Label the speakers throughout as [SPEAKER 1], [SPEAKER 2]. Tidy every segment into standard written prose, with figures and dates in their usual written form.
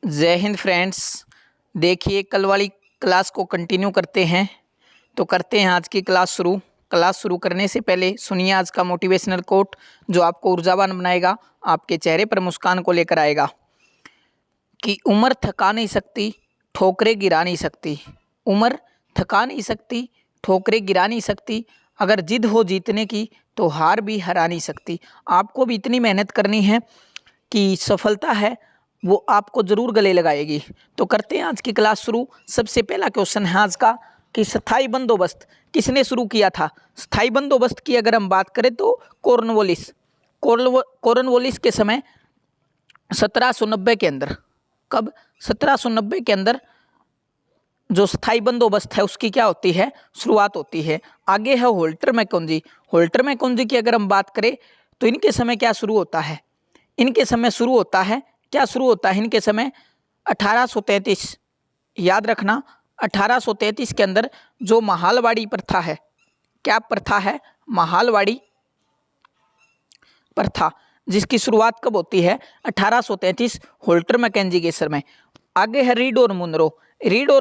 [SPEAKER 1] जय हिंद फ्रेंड्स। देखिए कल वाली क्लास को कंटिन्यू करते हैं। तो करते हैं आज की क्लास शुरू करने से पहले सुनिए आज का मोटिवेशनल कोट जो आपको ऊर्जावान बनाएगा, आपके चेहरे पर मुस्कान को लेकर आएगा कि उम्र थका नहीं सकती, ठोकरें गिरा नहीं सकती। उम्र थका नहीं सकती, ठोकरें गिरा नहीं सकती। अगर जिद हो जीतने की तो हार भी हरा नहीं सकती। आपको भी इतनी मेहनत करनी है कि सफलता है वो आपको ज़रूर गले लगाएगी। तो करते हैं आज की क्लास शुरू। सबसे पहला क्वेश्चन है आज का कि स्थायी बंदोबस्त किसने शुरू किया था। स्थायी बंदोबस्त की अगर हम बात करें तो कॉर्नवालिस के समय 1790 के अंदर, कब 1790 के अंदर जो स्थायी बंदोबस्त है उसकी क्या होती है, शुरुआत होती है। आगे है होल्टर मैकेंजी की अगर हम बात करें तो इनके समय क्या शुरू होता है, इनके समय शुरू होता है इनके समय 1833। याद रखना 1833 के अंदर जो महालवाड़ी प्रथा है, क्या प्रथा है, महालवाड़ी प्रथा, जिसकी शुरुआत कब होती है 1833 होल्टर मैकेंजी के समय। आगे है रीड और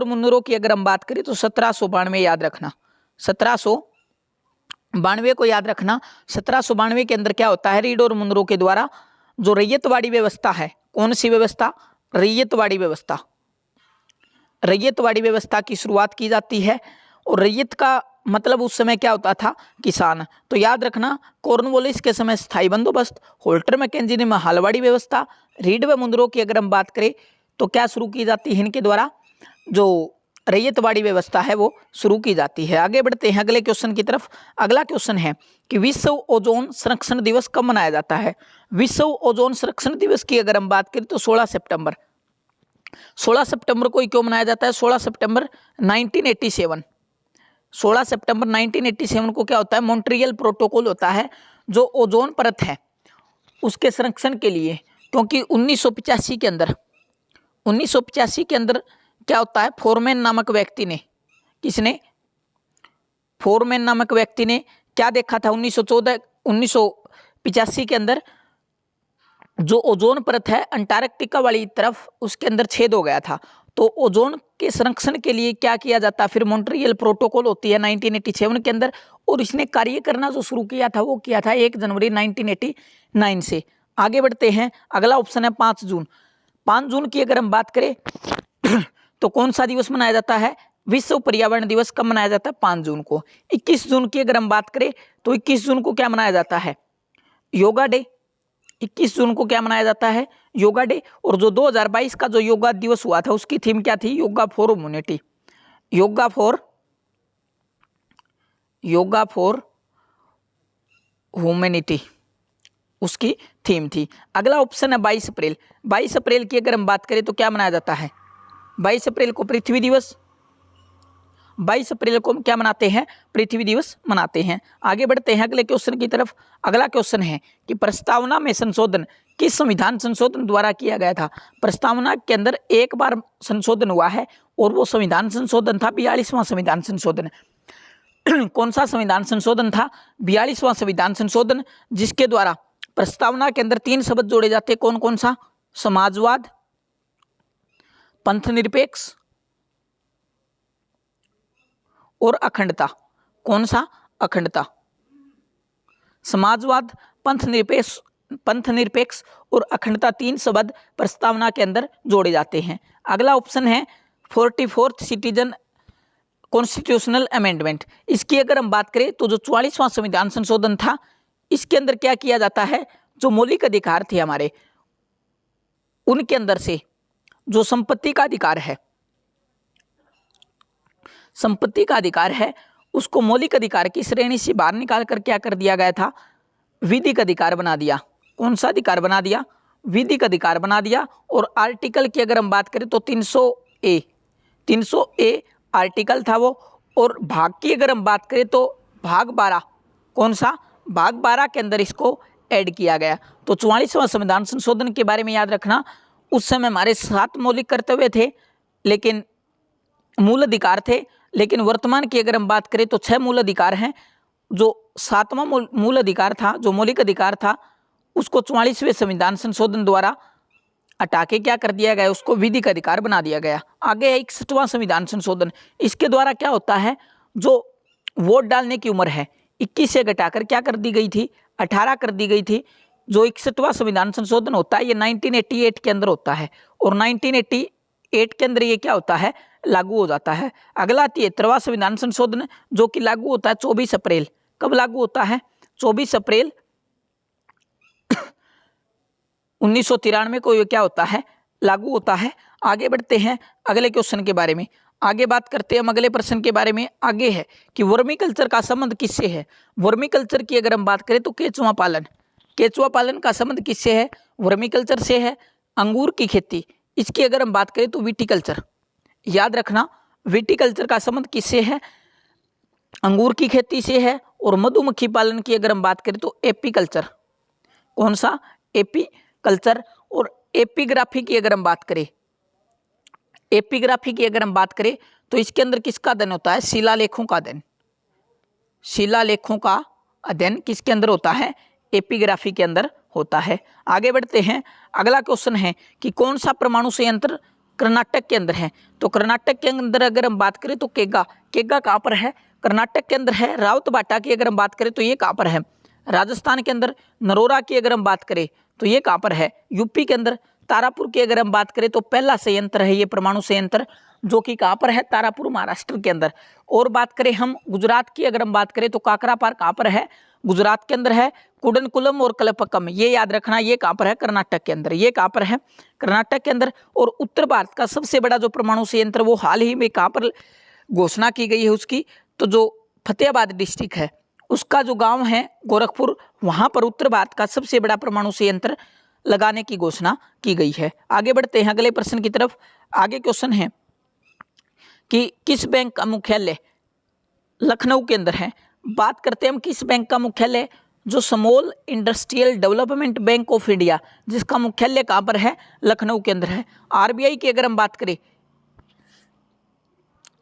[SPEAKER 1] मुनरो की अगर हम बात करें तो 1792 याद रखना, 1792 को याद रखना। 1792 के अंदर क्या होता है, रीड और मुनरो के द्वारा जो रैयतवाड़ी व्यवस्था है, कौन सी व्यवस्था, रैयतवाड़ी व्यवस्था की शुरुआत की जाती है। और रैयत का मतलब उस समय क्या होता था, किसान। तो याद रखना कॉर्नवालिस के समय स्थायी बंदोबस्त, होल्टर मैकेंजी ने महालवाड़ी व्यवस्था, रीड व मुनरो की अगर हम बात करें तो क्या शुरू की जाती है, इनके द्वारा जो रैयतवाड़ी व्यवस्था है वो शुरू की जाती है। आगे बढ़ते हैं अगले क्वेश्चन की तरफ। अगला क्वेश्चन है कि विश्व ओजोन संरक्षण दिवस कब मनाया जाता है। विश्व ओजोन संरक्षण दिवस की अगर हम बात करें तो 16 सितंबर को ही क्यों मनाया जाता है। 16 सितंबर 1987 को क्या होता है, मॉन्ट्रियल प्रोटोकॉल होता है जो ओजोन परत है उसके संरक्षण के लिए। क्योंकि 1985 के अंदर क्या होता है, फोरमैन नामक व्यक्ति ने क्या देखा था, 1985 के अंदर जो ओजोन परत है अंटार्कटिका वाली तरफ, उसके अंदर छेद हो गया था। तो ओजोन के संरक्षण के लिए क्या किया जाता, फिर मॉन्ट्रियल प्रोटोकॉल होती है 1987 के अंदर। और इसने कार्य करना जो शुरू किया था वो किया था 1 जनवरी 1989 से। आगे बढ़ते हैं, अगला ऑप्शन है 5 जून की अगर हम बात करें तो कौन सा दिवस मनाया जाता है, विश्व पर्यावरण दिवस कब मनाया जाता है, 5 जून को। 21 जून की अगर हम बात करें तो 21 जून को क्या मनाया जाता है, योगा डे। 21 जून को क्या मनाया जाता है, योगा डे। और जो 2022 का जो योगा दिवस हुआ था उसकी थीम क्या थी, योगा फॉर ह्यूमैनिटी उसकी थीम थी। अगला ऑप्शन है 22 अप्रैल की अगर हम बात करें तो क्या मनाया जाता है, 22 अप्रैल को पृथ्वी दिवस, 22 अप्रैल को क्या मनाते हैं, पृथ्वी दिवस मनाते हैं। आगे बढ़ते हैं अगले क्वेश्चन की तरफ। अगला क्वेश्चन है कि प्रस्तावना में संशोधन किस संविधान संशोधन द्वारा किया गया था। प्रस्तावना के अंदर एक बार संशोधन हुआ है और वो संविधान संशोधन था 42वां संविधान संशोधन। कौन सा संविधान संशोधन था, 42वां संविधान संशोधन, जिसके द्वारा प्रस्तावना के अंदर 3 शब्द जोड़े जाते, कौन सा, समाजवाद, पंथनिरपेक्ष और अखंडता। कौन सा, अखंडता। समाजवाद, पंथनिरपेक्ष और अखंडता 3 शब्द प्रस्तावना के अंदर जोड़े जाते हैं। अगला ऑप्शन है 44th सिटीजन कॉन्स्टिट्यूशनल अमेंडमेंट। इसकी अगर हम बात करें तो जो 44वां संविधान संशोधन था, इसके अंदर क्या किया जाता है, जो मौलिक अधिकार थे हमारे, उनके अंदर से जो संपत्ति का अधिकार है उसको मौलिक अधिकार की श्रेणी से बाहर निकाल कर क्या कर दिया गया था, विधिक अधिकार बना दिया। कौन सा अधिकार बना दिया, विधिक अधिकार बना दिया। और आर्टिकल की अगर हम बात करें तो 300A आर्टिकल था वो। और भाग की अगर हम बात करें तो भाग 12, कौन सा, भाग 12 के अंदर इसको ऐड किया गया। तो 44वां संविधान संशोधन के बारे में याद रखना, उस समय हमारे 7 मौलिक कर्तव्य थे, लेकिन मूल अधिकार थे। लेकिन वर्तमान की अगर हम बात करें तो 6 मूल अधिकार हैं। जो 7वां मूल अधिकार था, जो मौलिक अधिकार था, उसको 44वें संविधान संशोधन द्वारा हटा के क्या कर दिया गया, उसको विधिक अधिकार बना दिया गया। आगे है 61वां संविधान संशोधन। इसके द्वारा क्या होता है, जो वोट डालने की उम्र है 21 से घटाकर क्या कर दी गई थी, 18 कर दी गई थी। जो 61वां संविधान संशोधन होता है ये 1988 के अंदर होता है और 1988 के अंदर ये क्या होता है, लागू हो जाता है। अगला 73वां संविधान संशोधन जो कि लागू होता है 24 अप्रैल। कब लागू होता है, 24 अप्रैल 1993 को ये क्या होता है, लागू होता है। आगे बढ़ते हैं अगले क्वेश्चन के बारे में। आगे बात करते हैं हम अगले प्रश्न के बारे में। आगे है कि वर्मी कल्चर का संबंध किससे है। वर्मी कल्चर की अगर हम बात करें तो केचुआ पालन, केचुआ पालन का संबंध किससे है, वर्मी कल्चर से है। अंगूर की खेती, इसकी अगर हम बात करें तो विटीकल्चर, याद रखना विटीकल्चर का संबंध किससे है, अंगूर की खेती से है। और मधुमक्खी पालन की अगर हम बात करें तो एपीकल्चर, कौन सा, एपीकल्चर। और एपिग्राफी की अगर हम बात करें, एपिग्राफी की अगर हम बात करें तो इसके अंदर किसका अध्ययन होता है, शिलालेखों का अध्ययन। शिलालेखों का अध्ययन किसके अंदर होता है, एपिग्राफी के अंदर होता है। आगे बढ़ते हैं, अगला क्वेश्चन है कि कौन सा परमाणु संयंत्र कर्नाटक के अंदर है। तो कर्नाटक के अंदर अगर हम बात करें तो केगा, केगा कहाँ पर है, कर्नाटक के अंदर है। रावतबाटा की अगर हम बात करें तो ये कहाँ पर है, राजस्थान के अंदर। नरोरा की अगर हम बात करें तो ये कहाँ पर है, यूपी के अंदर। तारापुर की अगर हम बात करें तो पहला संयंत्र है ये परमाणु संयंत्र, जो कि कहाँ पर है, तारापुर महाराष्ट्र के अंदर। और बात करें हम गुजरात की अगर हम बात करें तो काकरापार कहाँ पर है, गुजरात के अंदर है। कुडनकुलम और कलपक्कम ये याद रखना, ये कहाँ पर है, कर्नाटक के अंदर। ये कहाँ पर है, कर्नाटक के अंदर। और उत्तर भारत का सबसे बड़ा जो परमाणु संयंत्र वो हाल ही में कहाँ पर घोषणा की गई है उसकी, तो जो फतेहाबाद डिस्ट्रिक्ट है उसका जो गांव है गोरखपुर, वहां पर उत्तर भारत का सबसे बड़ा परमाणु संयंत्र लगाने की घोषणा की गई है। आगे बढ़ते हैं अगले प्रश्न की तरफ। आगे क्वेश्चन है कि किस बैंक का मुख्यालय लखनऊ के अंदर है। बात करते हैं हम किस बैंक का मुख्यालय, जो small industrial development bank of India, जिसका मुख्यालय कहाँ पर है, लखनऊ के अंदर है। आरबीआई की अगर हम बात करें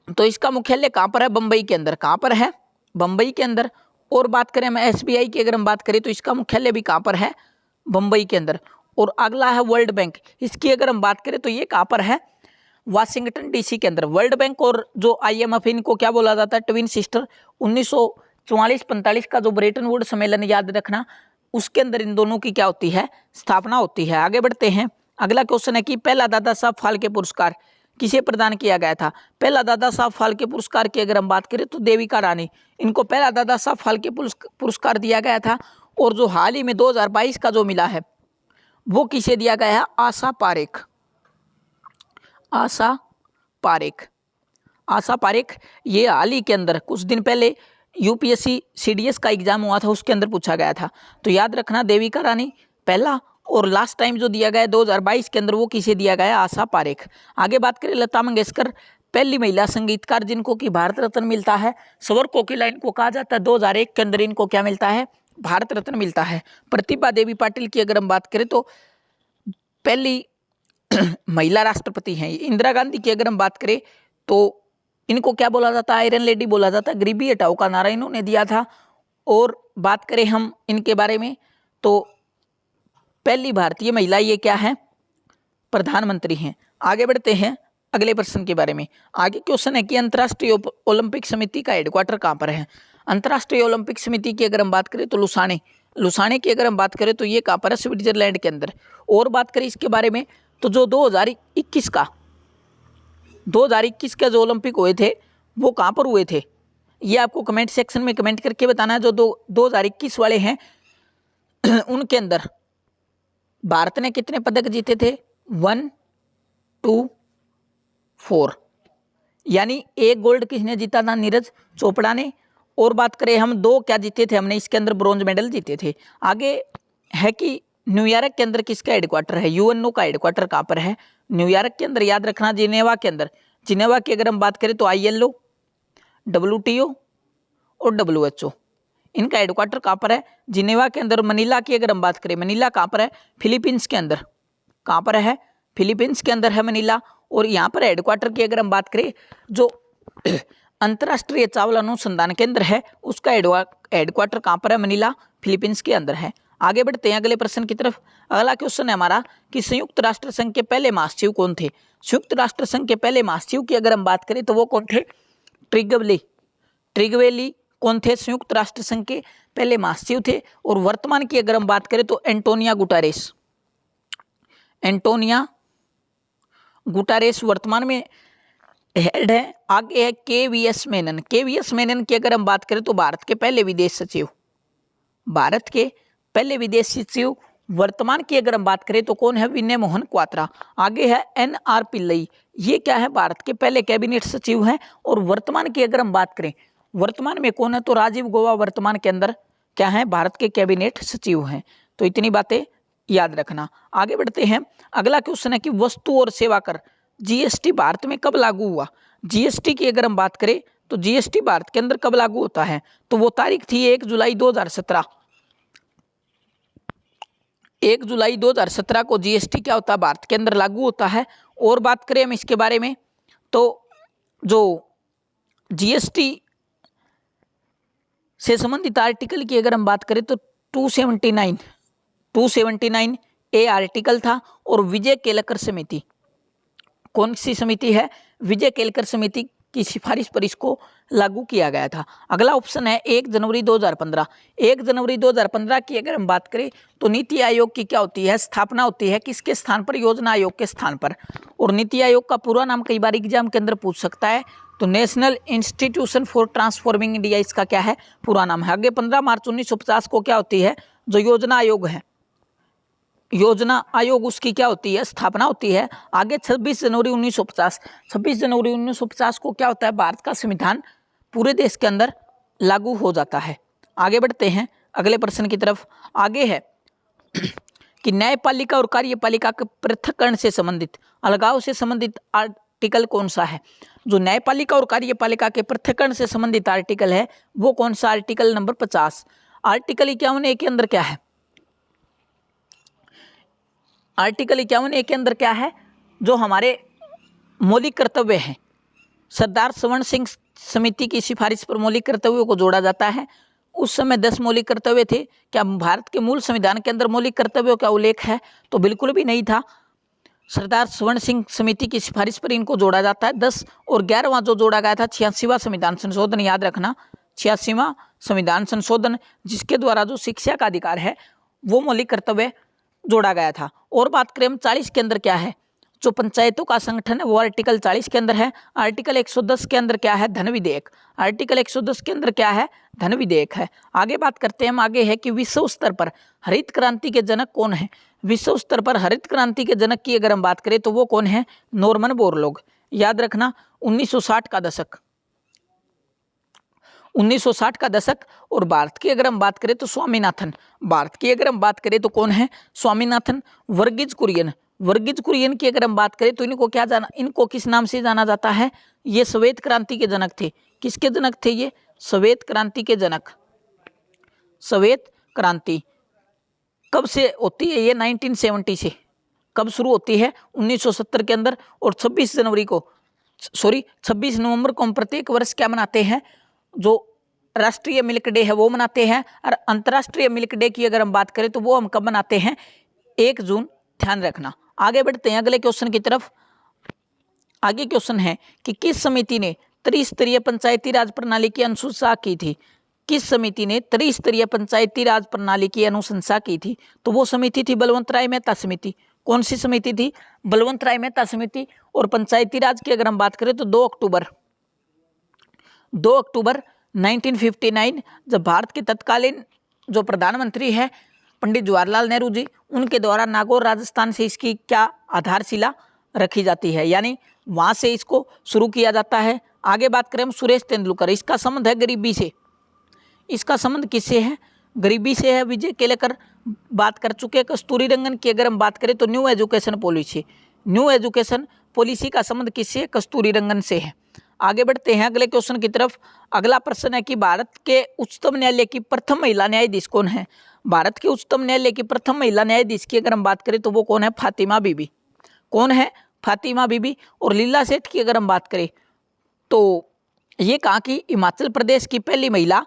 [SPEAKER 1] तो इसका मुख्यालय कहाँ पर है, बंबई के अंदर। कहाँ पर है, बंबई के अंदर। और बात करें हम एसबीआई की अगर हम बात करें तो इसका मुख्यालय भी कहाँ पर है, बंबई के अंदर। और अगला है वर्ल्ड बैंक, इसकी अगर हम बात करें तो ये कहाँ पर है, वाशिंगटन डीसी के अंदर। वर्ल्ड बैंक और जो आईएमएफ इनको क्या बोला जाता है, ट्विन सिस्टर। 1944-45 का जो ब्रेटन वुड सम्मेलन याद रखना, उसके अंदर इन दोनों की क्या होती है, स्थापना होती है। आगे बढ़ते हैं, अगला क्वेश्चन है कि पहला दादा साहब फाल्के पुरस्कार किसे प्रदान किया गया था। पहला दादा साहब फाल्के पुरस्कार की अगर हम बात करें तो देविका रानी, इनको पहला दादा साहब फाल्के पुरस्कार दिया गया था। और जो हाल ही में 2022 का जो मिला है वो किसे दिया गया है, आशा पारेख। आशा पारेख, आशा पारेख ये हाल ही के अंदर कुछ दिन पहले यूपीएससी सीडीएस का एग्जाम हुआ था उसके अंदर पूछा गया था। तो याद रखना देविका रानी पहला, और लास्ट टाइम जो दिया गया 2022 के अंदर वो किसे दिया गया, आशा पारेख। आगे बात करें लता मंगेशकर, पहली महिला संगीतकार जिनको कि भारत रत्न मिलता है। स्वर कोकिला इनको कहा जाता है। 2001 के अंदर इनको क्या मिलता है, भारत रत्न मिलता है। प्रतिभा देवी पाटिल की अगर हम बात करें तो पहली महिला राष्ट्रपति हैं। इंदिरा गांधी की अगर हम बात करें तो इनको क्या बोला जाता है, आयरन लेडी बोला जाता है। गरीबी हटाओ का नारा इन्होंने दिया था। और बात करें हम इनके बारे में तो पहली भारतीय महिला ये क्या है, प्रधानमंत्री हैं। आगे बढ़ते हैं अगले प्रश्न के बारे में। आगे क्वेश्चन है कि अंतर्राष्ट्रीय ओलंपिक समिति का हेडक्वार्टर कहाँ पर है। अंतर्राष्ट्रीय ओलंपिक समिति की अगर हम बात करें तो लुसाने, लुसाने की अगर हम बात करें तो ये कहाँ पर है, स्विट्जरलैंड के अंदर। और बात करें इसके बारे में तो जो 2021 के जो ओलंपिक हुए थे वो कहाँ पर हुए थे, ये आपको कमेंट सेक्शन में कमेंट करके बताना है। जो 2021 वाले हैं उनके अंदर भारत ने कितने पदक जीते थे, 1, 2, 4, यानी 1 गोल्ड किसने जीता था, नीरज चोपड़ा ने। और बात करें हम 2 क्या जीते थे हमने, इसके अंदर ब्रॉन्ज मेडल जीते थे। आगे है कि न्यूयॉर्क के अंदर किसका हेडक्वार्टर है, यूएनओ का हेडक्वार्टर कहाँ पर है, न्यूयॉर्क के अंदर। याद रखना जिनेवा के अंदर। जिनेवा की अगर हम बात करें तो ILO, WTO और WHO इनका हेडक्वार्टर कहाँ पर है, जिनेवा के अंदर। मनीला की अगर हम बात करें, मनीला कहाँ पर है, फिलीपींस के अंदर। कहाँ पर है, फिलीपींस के अंदर है मनीला। और यहाँ पर हेडक्वार्टर की अगर हम बात करें जो अंतर्राष्ट्रीय चावल अनुसंधान केंद्र है उसका हेडक्वार्टर कहाँ पर है, मनीला, फिलीपींस के अंदर है। आगे बढ़ते हैं अगले प्रश्न की तरफ। अगला क्वेश्चन है हमारा कि संयुक्त राष्ट्र संघ के पहले महासचिव कौन थे। संयुक्त राष्ट्र संघ के पहले महासचिव की अगर हम बात करें तो वो कौन थे? ट्रिगवेली कौन थे? संयुक्त राष्ट्र संघ के पहले महासचिव थे। और वर्तमान की अगर हम बात करें तो एंटोनिया गुटारेस वर्तमान में हेड है। आगे है केवीएस मेनन की अगर हम बात करें तो भारत के पहले विदेश सचिव वर्तमान की अगर हम बात करें तो कौन है? विनय मोहन क्वात्रा। आगे है एनआर पिल्लई, ये क्या है? भारत के पहले कैबिनेट सचिव हैं। और वर्तमान की अगर हम बात करें वर्तमान में कौन है? तो राजीव गौबा वर्तमान के अंदर क्या है? भारत के कैबिनेट सचिव हैं। तो इतनी बातें याद रखना। आगे बढ़ते हैं। अगला क्वेश्चन है कि वस्तु और सेवा कर जीएसटी भारत में कब लागू हुआ? जीएसटी की अगर हम बात करें तो जीएसटी भारत के अंदर कब लागू होता है? तो वो तारीख थी 1 जुलाई 2017। 1 जुलाई 2017 को जीएसटी क्या होता है? भारत के अंदर लागू होता है। और बात करें हम इसके बारे में तो जो जीएसटी से संबंधित आर्टिकल की अगर हम बात करें तो 279 ए आर्टिकल था। और विजय केलकर समिति, कौन सी समिति है? विजय केलकर समिति की सिफारिश पर इसको लागू किया गया था। अगला ऑप्शन है 1 जनवरी 2015। 1 जनवरी 2015 की अगर हम बात करें तो नीति आयोग की क्या होती है? स्थापना होती है। किसके स्थान पर? योजना आयोग के स्थान पर। और नीति आयोग का पूरा नाम कई बार एग्जाम के अंदर पूछ सकता है, तो national institution for transforming India इसका क्या है? पूरा नाम है। आगे 15 मार्च 1950 को क्या होती है? जो योजना आयोग है, योजना आयोग उसकी क्या होती है? स्थापना होती है। आगे 26 जनवरी 1950 को क्या होता है? भारत का संविधान पूरे देश के अंदर लागू हो जाता है। आगे बढ़ते हैं अगले प्रश्न की तरफ। आगे है कि न्यायपालिका और कार्यपालिका के पृथक्करण से संबंधित, अलगाव से संबंधित आर्टिकल कौन सा है? जो न्यायपालिका और कार्यपालिका के पृथक्करण से संबंधित आर्टिकल है वो कौन सा? Article number 50। आर्टिकल 51A के अंदर क्या है? आर्टिकल 51A के अंदर क्या है? जो हमारे मौलिक कर्तव्य हैं, सरदार स्वर्ण सिंह समिति की सिफारिश पर मौलिक कर्तव्यों को जोड़ा जाता है। उस समय 10 मौलिक कर्तव्य थे। क्या भारत के मूल संविधान के अंदर मौलिक कर्तव्यों का उल्लेख है? तो बिल्कुल भी नहीं था। सरदार स्वर्ण सिंह समिति की सिफारिश पर इनको जोड़ा जाता है 10। और 11वां जो जोड़ा गया था 86वां संविधान संशोधन, याद रखना 86वां संविधान संशोधन, जिसके द्वारा जो शिक्षा का अधिकार है वो मौलिक कर्तव्य जोड़ा गया था। और बात करें हम 40 के अंदर क्या है? जो पंचायतों का संगठन है वो आर्टिकल 40 के अंदर है। आर्टिकल 110 के अंदर क्या है? धन विधेयक। आर्टिकल 110 के अंदर क्या है? धन विधेयक है। आगे बात करते हैं हम। आगे है कि विश्व स्तर पर हरित क्रांति के जनक कौन है? विश्व स्तर पर हरित क्रांति के जनक की अगर हम बात करें तो वो कौन है? Norman Borlaug. याद रखना 1960 का दशक, 1960 का दशक। और भारत की अगर हम बात करें तो स्वामीनाथन। भारत की अगर हम बात करें तो कौन है? स्वामीनाथन। वर्गीज कुरियन की अगर हम बात करें तो इनको किस नाम से जाना जाता है? ये श्वेत क्रांति के जनक थे। किसके जनक थे ये? श्वेत क्रांति के जनक। श्वेत क्रांति कब से होती है? ये 1970 से। कब शुरू होती है? 1970 के अंदर। और 26 नवंबर को हम प्रत्येक वर्ष क्या मनाते हैं? जो राष्ट्रीय मिल्क डे है वो मनाते हैं। और अंतर्राष्ट्रीय मिल्क डे की अगर हम बात करें तो वो हम कब मनाते हैं? 1 जून। ध्यान रखना। आगे बढ़ते हैं अगले क्वेश्चन की तरफ। आगे क्वेश्चन है कि किस समिति ने त्रिस्तरीय पंचायती राज प्रणाली की अनुशंसा की थी? किस समिति ने त्रिस्तरीय पंचायती राज प्रणाली की अनुशंसा की थी? तो वो समिति थी बलवंत राय मेहता समिति। कौन सी समिति थी? बलवंत राय मेहता समिति। और पंचायती राज की अगर हम बात करें तो 2 अक्टूबर 1959 जब भारत के तत्कालीन जो प्रधानमंत्री है पंडित जवाहरलाल नेहरू जी, उनके द्वारा नागौर राजस्थान से इसकी क्या आधारशिला रखी जाती है, यानी वहाँ से इसको शुरू किया जाता है। आगे बात करें हम सुरेश तेंदुलकर। इसका संबंध है गरीबी से। इसका संबंध किससे है? गरीबी से है। विजय केलकर बात कर चुके। कस्तूरी रंगन की अगर हम बात करें तो न्यू एजुकेशन पॉलिसी का संबंध किससे? कस्तूरी रंगन से है। आगे बढ़ते हैं अगले क्वेश्चन की तरफ। अगला प्रश्न है कि भारत के उच्चतम न्यायालय की प्रथम महिला न्यायाधीश कौन है? भारत के उच्चतम न्यायालय की प्रथम महिला न्यायाधीश की अगर हम बात करें तो वो कौन है? फातिमा बीबी। कौन है? फातिमा बीबी। और लीला सेठ की अगर हम बात करें तो ये कहाँ की? हिमाचल प्रदेश की पहली महिला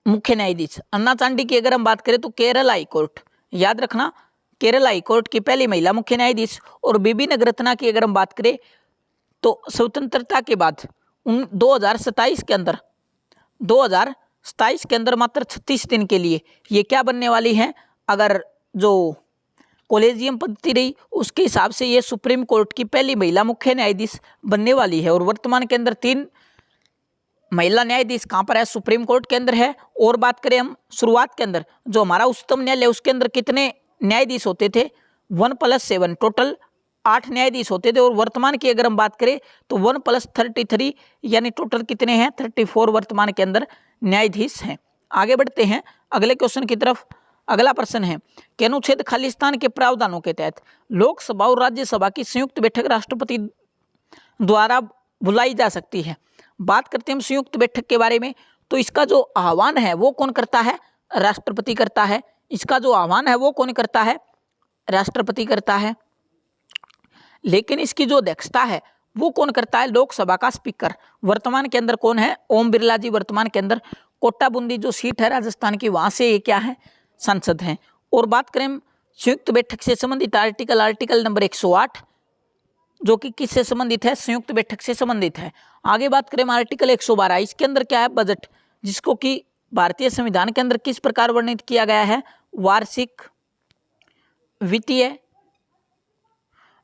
[SPEAKER 1] मुख्य न्यायाधीश। अन्ना चांडी की अगर हम बात करें तो केरल हाई कोर्ट, याद रखना केरल हाई कोर्ट की पहली महिला मुख्य न्यायाधीश। और बीबी नगरत्ना की अगर हम बात करें तो स्वतंत्रता के बाद 2027 के अंदर मात्र 36 दिन के लिए ये क्या बनने वाली हैं, अगर जो कॉलेजियम पद्धति रही उसके हिसाब से ये सुप्रीम कोर्ट की पहली महिला मुख्य न्यायाधीश बनने वाली है। और वर्तमान के अंदर 3 महिला न्यायाधीश कहाँ पर है, सुप्रीम कोर्ट के अंदर है। और बात करें हम शुरुआत के अंदर जो हमारा उच्चतम न्यायालय उसके अंदर कितने न्यायाधीश होते थे, 1+7 टोटल 8 न्यायाधीश होते थे। और वर्तमान की अगर हम बात करें तो 1+33 यानी टोटल कितने हैं, 34 वर्तमान के अंदर न्यायाधीश हैं। आगे बढ़ते हैं अगले क्वेश्चन की तरफ। अगला प्रश्न है कि अनुच्छेद खालिस्तान के प्रावधानों के तहत लोकसभा और राज्यसभा की संयुक्त बैठक राष्ट्रपति द्वारा बुलाई जा सकती है। बात करते हैं हम संयुक्त बैठक के बारे में, तो इसका जो आह्वान है वो कौन करता है, राष्ट्रपति करता है। इसका जो आह्वान है वो कौन करता है, राष्ट्रपति करता है। लेकिन इसकी जो अध्यक्षता है वो कौन करता है, लोकसभा का स्पीकर। वर्तमान के अंदर कौन है, ओम बिरला जी वर्तमान के अंदर कोटा बूंदी जो सीट है राजस्थान की वहां से ये क्या है, सांसद हैं। और बात करें संयुक्त बैठक से संबंधित आर्टिकल नंबर 108 जो कि किससे संबंधित है, संयुक्त बैठक से संबंधित है। आगे बात करें आर्टिकल 112, इसके अंदर क्या है, बजट, जिसको कि भारतीय संविधान के अंदर किस प्रकार वर्णित किया गया है, वार्षिक वित्तीय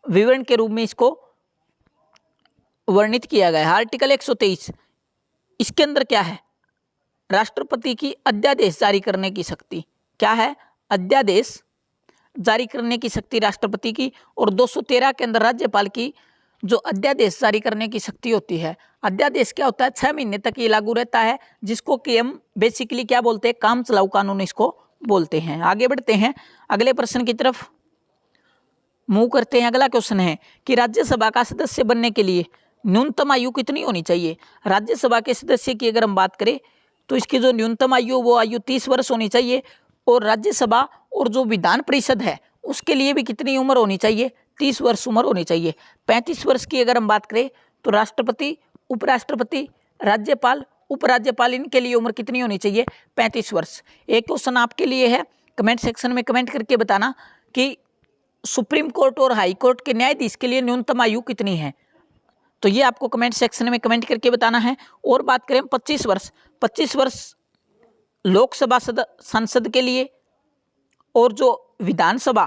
[SPEAKER 1] विवरण के रूप में इसको वर्णित किया गया है। आर्टिकल 123 इसके अंदर क्या है, राष्ट्रपति की अध्यादेश जारी करने की शक्ति, क्या है, अध्यादेश जारी करने की शक्ति राष्ट्रपति की। और 213 के अंदर राज्यपाल की जो अध्यादेश जारी करने की शक्ति होती है। अध्यादेश क्या होता है, 6 महीने तक ये लागू रहता है, जिसको कि हम बेसिकली क्या बोलते हैं, काम चलाऊ कानून इसको बोलते हैं। आगे बढ़ते हैं अगले प्रश्न की तरफ मूव करते हैं। अगला क्वेश्चन है कि राज्यसभा का सदस्य बनने के लिए न्यूनतम आयु कितनी होनी चाहिए। राज्यसभा के सदस्य की अगर हम बात करें तो इसकी जो न्यूनतम आयु वो आयु 30 वर्ष होनी चाहिए। और राज्यसभा और जो विधान परिषद है उसके लिए भी कितनी उम्र होनी चाहिए, 30 वर्ष उम्र होनी चाहिए। 35 वर्ष की अगर हम बात करें तो राष्ट्रपति, उपराष्ट्रपति, राज्यपाल, उपराज्यपाल इनके लिए उम्र कितनी होनी चाहिए, 35 वर्ष। एक क्वेश्चन आपके लिए है, कमेंट सेक्शन में कमेंट करके बताना कि सुप्रीम कोर्ट और हाई कोर्ट के न्यायाधीश के लिए न्यूनतम आयु कितनी है, तो ये आपको कमेंट सेक्शन में कमेंट करके बताना है। और बात करें 25 वर्ष, 25 वर्ष लोकसभा सांसद के लिए। और जो विधानसभा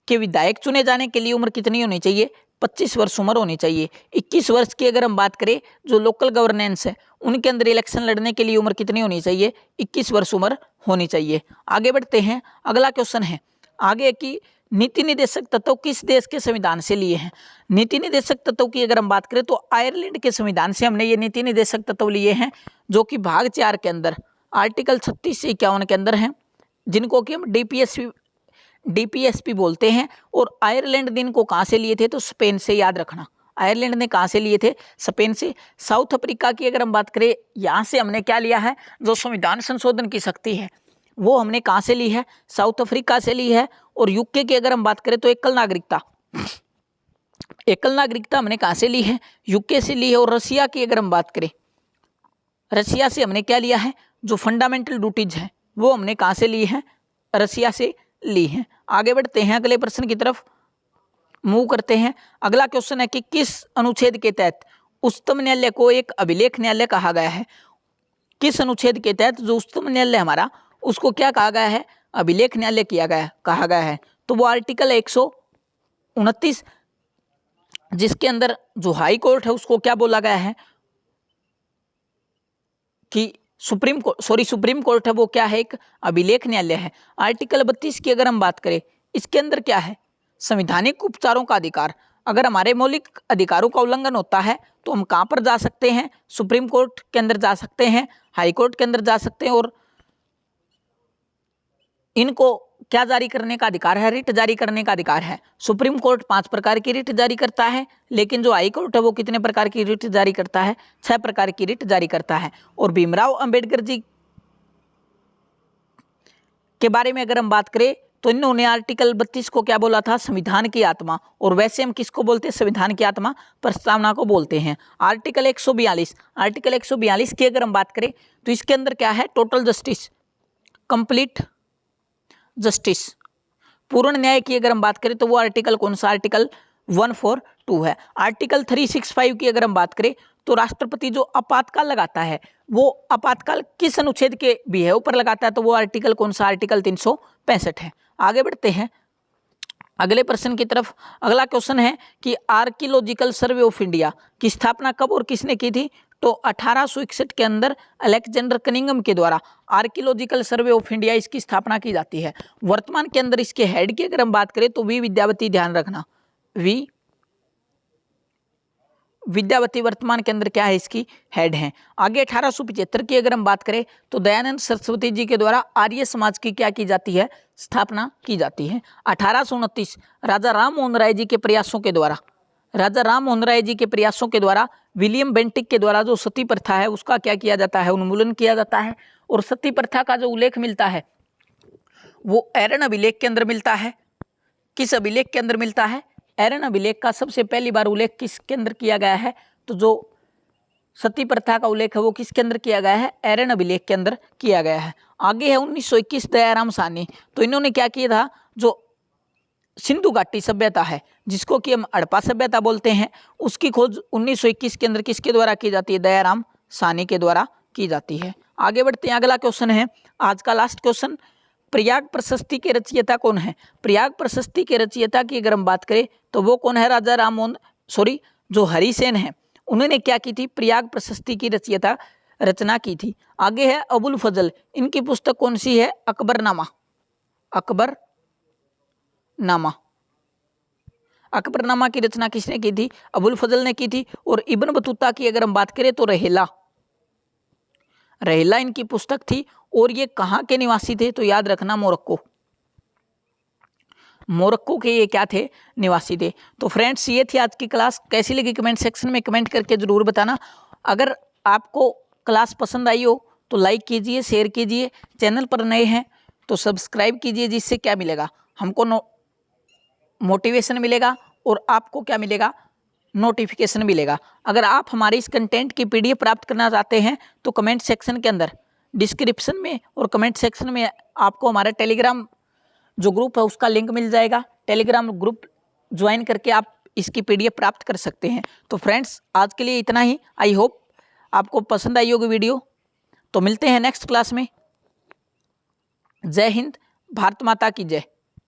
[SPEAKER 1] के विधायक चुने जाने के लिए उम्र कितनी होनी चाहिए, 25 वर्ष उम्र होनी चाहिए। 21 वर्ष की अगर हम बात करें जो लोकल गवर्नेंस है उनके अंदर इलेक्शन लड़ने के लिए उम्र कितनी होनी चाहिए, 21 वर्ष उम्र होनी चाहिए। आगे बढ़ते हैं अगला क्वेश्चन है आगे की नीति निर्देशक तत्व किस देश के संविधान से लिए हैं। नीति निर्देशक तत्व की अगर हम बात करें तो आयरलैंड के संविधान से हमने ये नीति निर्देशक तत्व लिए हैं, जो कि भाग 4 के अंदर आर्टिकल 36 से 51 के अंदर हैं, जिनको कि हम डीपीएसपी बोलते हैं। और आयरलैंड ने इनको कहाँ से लिए थे, तो स्पेन से, याद रखना आयरलैंड ने कहाँ से लिए थे, स्पेन से। साउथ अफ्रीका की अगर हम बात करें, यहाँ से हमने क्या लिया है, जो संविधान संशोधन की शक्ति है वो हमने कहाँ से ली है, साउथ अफ्रीका से ली है। और यूके की अगर हम बात करें तो एकल नागरिकता हमने कहाँ से ली है, यूके से ली है। और रसिया की अगर हम बात करें, रसिया से हमने क्या लिया है, जो फंडामेंटल ड्यूटीज है वो हमने कहाँ से ली है, रसिया से ली है। आगे बढ़ते हैं अगले प्रश्न की तरफ मूव करते हैं। अगला क्वेश्चन है कि किस अनुच्छेद के तहत उच्चतम न्यायालय को एक अभिलेख न्यायालय कहा गया है। किस अनुच्छेद के तहत जो उच्चतम न्यायालय हमारा उसको क्या कहा गया है, अभिलेख न्यायालय कहा गया है। तो वो आर्टिकल 129, जिसके अंदर जो हाई कोर्ट है उसको क्या बोला गया है कि सुप्रीम कोर्ट है वो क्या है, एक अभिलेख न्यायालय है। आर्टिकल 32 की अगर हम बात करें, इसके अंदर क्या है, संवैधानिक उपचारों का अधिकार। अगर हमारे मौलिक अधिकारों का उल्लंघन होता है तो हम कहाँ पर जा सकते हैं, सुप्रीम कोर्ट के अंदर जा सकते हैं, हाई कोर्ट के अंदर जा सकते हैं। और इनको क्या जारी करने का अधिकार है, रिट जारी करने का अधिकार है। सुप्रीम कोर्ट 5 प्रकार की रिट जारी करता है, लेकिन जो हाई कोर्ट है वो कितने प्रकार की रिट जारी करता है, 6 प्रकार की रिट जारी करता है। और भीमराव अंबेडकर जी के बारे में अगर हम बात करें तो इन्होंने आर्टिकल 32 को क्या बोला था, संविधान की आत्मा। और वैसे हम किसको बोलते हैं, संविधान की आत्मा प्रस्तावना को बोलते हैं। आर्टिकल 142 की अगर हम बात करें तो इसके अंदर क्या है, टोटल जस्टिस, कंप्लीट जस्टिस, पूर्ण न्याय की अगर हम बात करें तो वो आर्टिकल कौन सा, आर्टिकल 142 है। आर्टिकल 365 की अगर हम बात करें तो राष्ट्रपति जो आपातकाल लगाता है वो आपातकाल किस अनुच्छेद के भी है ऊपर लगाता है, तो वो आर्टिकल कौन सा, आर्टिकल 365 है। आगे बढ़ते हैं अगले प्रश्न की तरफ। अगला क्वेश्चन है कि आर्कियोलॉजिकल सर्वे ऑफ इंडिया की स्थापना कब और किसने की थी, तो 1861 के अंदर अलेक्जेंडर कनिंघम के द्वारा आर्कियोलॉजिकल सर्वे ऑफ इंडिया इसकी स्थापना की जाती है। वर्तमान के अंदर इसके हेड की अगर हम बात करें तो वी विद्यावती, ध्यान रखना वी विद्यावती वर्तमान के अंदर क्या है, इसकी हेड हैं। आगे 1875 की अगर हम बात करें तो दयानंद सरस्वती जी के द्वारा आर्य समाज की क्या की जाती है, स्थापना की जाती है। 1829 राजा राम मोहन राय जी के प्रयासों के द्वारा विलियम बेंटिक के द्वारा जो सती प्रथा है उसका क्या किया जाता है, उन्मूलन किया जाता है। और सती प्रथा का जो उल्लेख मिलता है वो एरन अभिलेख के अंदर मिलता है। किस अभिलेख के अंदर मिलता है, एरन अभिलेख का सबसे पहली बार उल्लेख किसके अंदर किया गया है, तो जो सती प्रथा का उल्लेख है वो किसके अंदर किया गया है, एरन अभिलेख के अंदर किया गया है। आगे है 1921 दयाराम साहनी, तो इन्होंने क्या किया था, जो सिंधु घाटी सभ्यता है जिसको कि हम हड़प्पा सभ्यता बोलते हैं, उसकी खोज 1921 के अंदर किसके द्वारा की जाती है, दयाराम साहनी के द्वारा की जाती है। आगे बढ़ते हैं, अगला क्वेश्चन है आज का लास्ट क्वेश्चन, प्रयाग प्रशस्ति के रचयिता कौन है। प्रयाग प्रशस्ति के रचयिता की अगर हम बात करें तो वो कौन है, राजा राममोहन जो हरिसेन है उन्होंने क्या की थी, प्रयाग प्रशस्ति की रचना की थी। आगे है अबुल फजल, इनकी पुस्तक कौन सी है, अकबरनामा। अकबरनामा की रचना किसने की थी, अबुल फजल ने की थी। और इब्न बतूता की अगर हम बात करें तो रहेला इनकी पुस्तक थी। और ये कहाँ के निवासी थे, तो याद रखना मोरक्को के ये क्या थे, निवासी थे। तो फ्रेंड्स ये थी आज की क्लास, कैसी लगी कमेंट सेक्शन में कमेंट करके जरूर बताना। अगर आपको क्लास पसंद आई हो तो लाइक कीजिए, शेयर कीजिए, चैनल पर नए हैं तो सब्सक्राइब कीजिए, जिससे क्या मिलेगा, हमको मोटिवेशन मिलेगा और आपको क्या मिलेगा, नोटिफिकेशन मिलेगा। अगर आप हमारे इस कंटेंट की PDF प्राप्त करना चाहते हैं तो कमेंट सेक्शन के अंदर, डिस्क्रिप्शन में और कमेंट सेक्शन में आपको हमारा टेलीग्राम जो ग्रुप है उसका लिंक मिल जाएगा। टेलीग्राम ग्रुप ज्वाइन करके आप इसकी PDF प्राप्त कर सकते हैं। तो फ्रेंड्स आज के लिए इतना ही। आई होप आपको पसंद आई होगी वीडियो। तो मिलते हैं नेक्स्ट क्लास में। जय हिंद, भारत माता की जय।